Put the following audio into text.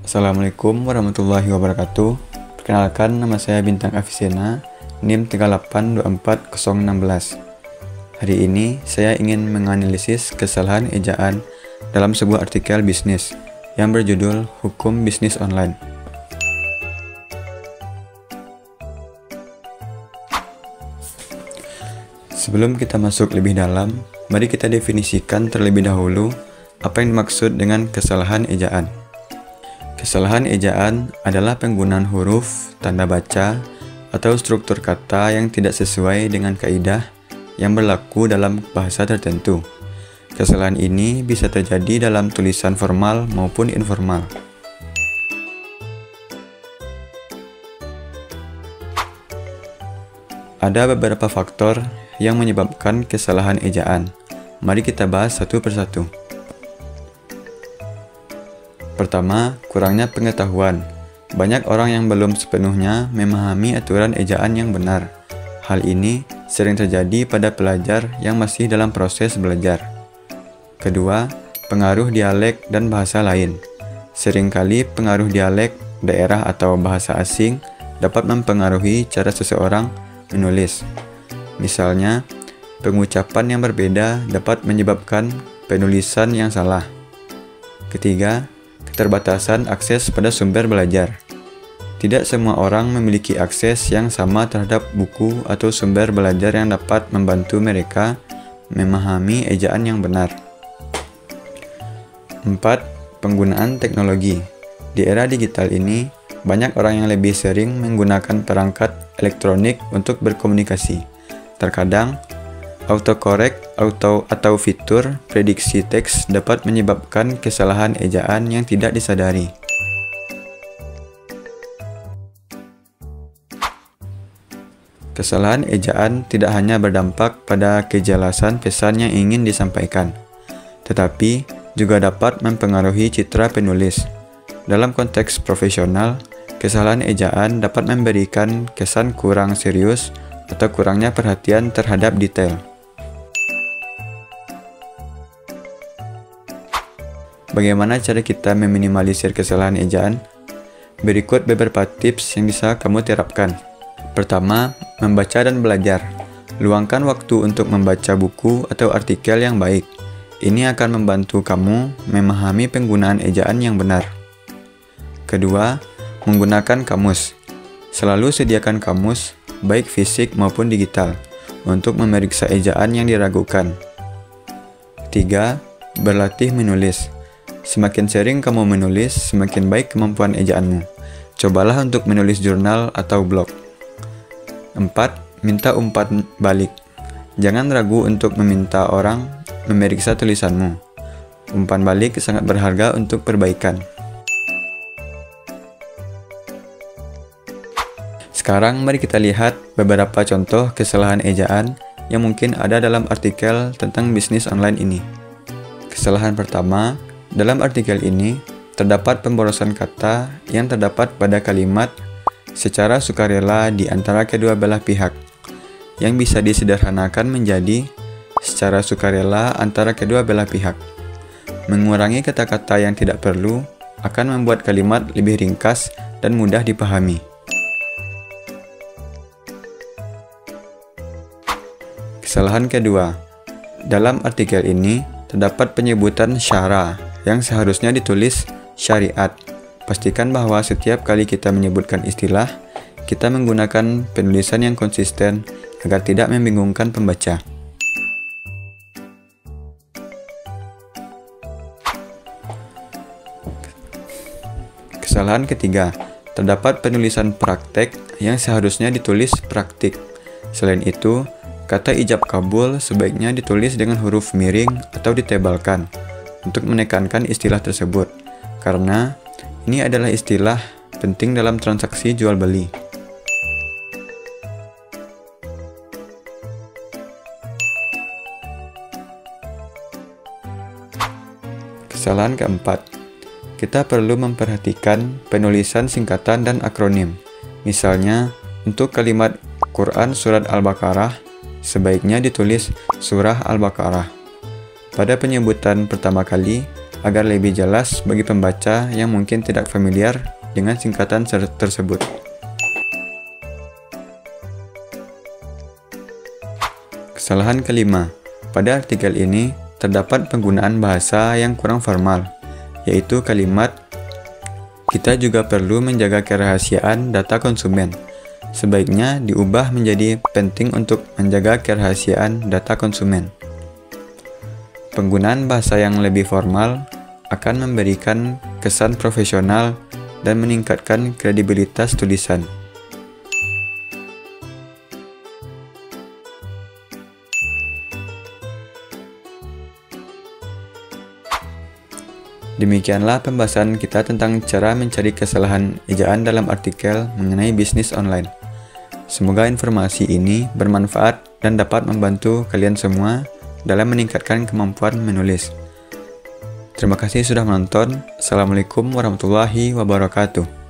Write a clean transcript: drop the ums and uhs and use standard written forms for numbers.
Assalamualaikum warahmatullahi wabarakatuh. Perkenalkan, nama saya Bintang Avicenna, NIM 3824016. Hari ini saya ingin menganalisis kesalahan ejaan dalam sebuah artikel bisnis yang berjudul Hukum Bisnis Online. Sebelum kita masuk lebih dalam, mari kita definisikan terlebih dahulu apa yang dimaksud dengan kesalahan ejaan. Kesalahan ejaan adalah penggunaan huruf, tanda baca, atau struktur kata yang tidak sesuai dengan kaidah yang berlaku dalam bahasa tertentu. Kesalahan ini bisa terjadi dalam tulisan formal maupun informal. Ada beberapa faktor yang menyebabkan kesalahan ejaan. Mari kita bahas satu persatu. Pertama, kurangnya pengetahuan. Banyak orang yang belum sepenuhnya memahami aturan ejaan yang benar. Hal ini sering terjadi pada pelajar yang masih dalam proses belajar. Kedua, pengaruh dialek dan bahasa lain. Seringkali pengaruh dialek, daerah atau bahasa asing dapat mempengaruhi cara seseorang menulis. Misalnya, pengucapan yang berbeda dapat menyebabkan penulisan yang salah. Ketiga, keterbatasan akses pada sumber belajar. Tidak semua orang memiliki akses yang sama terhadap buku atau sumber belajar yang dapat membantu mereka memahami ejaan yang benar. 4. Penggunaan teknologi. Di era digital ini, banyak orang yang lebih sering menggunakan perangkat elektronik untuk berkomunikasi. Terkadang, autocorrect atau fitur prediksi teks dapat menyebabkan kesalahan ejaan yang tidak disadari. Kesalahan ejaan tidak hanya berdampak pada kejelasan pesan yang ingin disampaikan, tetapi juga dapat mempengaruhi citra penulis. Dalam konteks profesional, kesalahan ejaan dapat memberikan kesan kurang serius atau kurangnya perhatian terhadap detail. Bagaimana cara kita meminimalisir kesalahan ejaan? Berikut beberapa tips yang bisa kamu terapkan. Pertama, membaca dan belajar. Luangkan waktu untuk membaca buku atau artikel yang baik. Ini akan membantu kamu memahami penggunaan ejaan yang benar. Kedua, menggunakan kamus. Selalu sediakan kamus, baik fisik maupun digital, untuk memeriksa ejaan yang diragukan. Ketiga, berlatih menulis. Semakin sering kamu menulis, semakin baik kemampuan ejaanmu. Cobalah untuk menulis jurnal atau blog. 4. Minta umpan balik. Jangan ragu untuk meminta orang memeriksa tulisanmu. Umpan balik sangat berharga untuk perbaikan. Sekarang mari kita lihat beberapa contoh kesalahan ejaan yang mungkin ada dalam artikel tentang bisnis online ini. Kesalahan pertama, dalam artikel ini, terdapat pemborosan kata yang terdapat pada kalimat secara sukarela di antara kedua belah pihak, yang bisa disederhanakan menjadi secara sukarela antara kedua belah pihak. Mengurangi kata-kata yang tidak perlu akan membuat kalimat lebih ringkas dan mudah dipahami. Kesalahan kedua, dalam artikel ini terdapat penyebutan syara yang seharusnya ditulis syariat. Pastikan bahwa setiap kali kita menyebutkan istilah, kita menggunakan penulisan yang konsisten agar tidak membingungkan pembaca. Kesalahan ketiga, terdapat penulisan praktek yang seharusnya ditulis praktik. Selain itu, kata ijab kabul sebaiknya ditulis dengan huruf miring atau ditebalkan untuk menekankan istilah tersebut, karena ini adalah istilah penting dalam transaksi jual beli. Kesalahan keempat, kita perlu memperhatikan penulisan singkatan dan akronim. Misalnya, untuk kalimat Quran Surat Al-Baqarah, sebaiknya ditulis Surah Al-Baqarah. Pada penyebutan pertama kali, agar lebih jelas bagi pembaca yang mungkin tidak familiar dengan singkatan tersebut. Kesalahan kelima, pada artikel ini terdapat penggunaan bahasa yang kurang formal, yaitu kalimat "kita juga perlu menjaga kerahasiaan data konsumen". Sebaiknya diubah menjadi "penting untuk menjaga kerahasiaan data konsumen". Penggunaan bahasa yang lebih formal akan memberikan kesan profesional dan meningkatkan kredibilitas tulisan. Demikianlah pembahasan kita tentang cara mencari kesalahan ejaan dalam artikel mengenai bisnis online. Semoga informasi ini bermanfaat dan dapat membantu kalian semua dalam meningkatkan kemampuan menulis. Terima kasih sudah menonton. Assalamualaikum warahmatullahi wabarakatuh.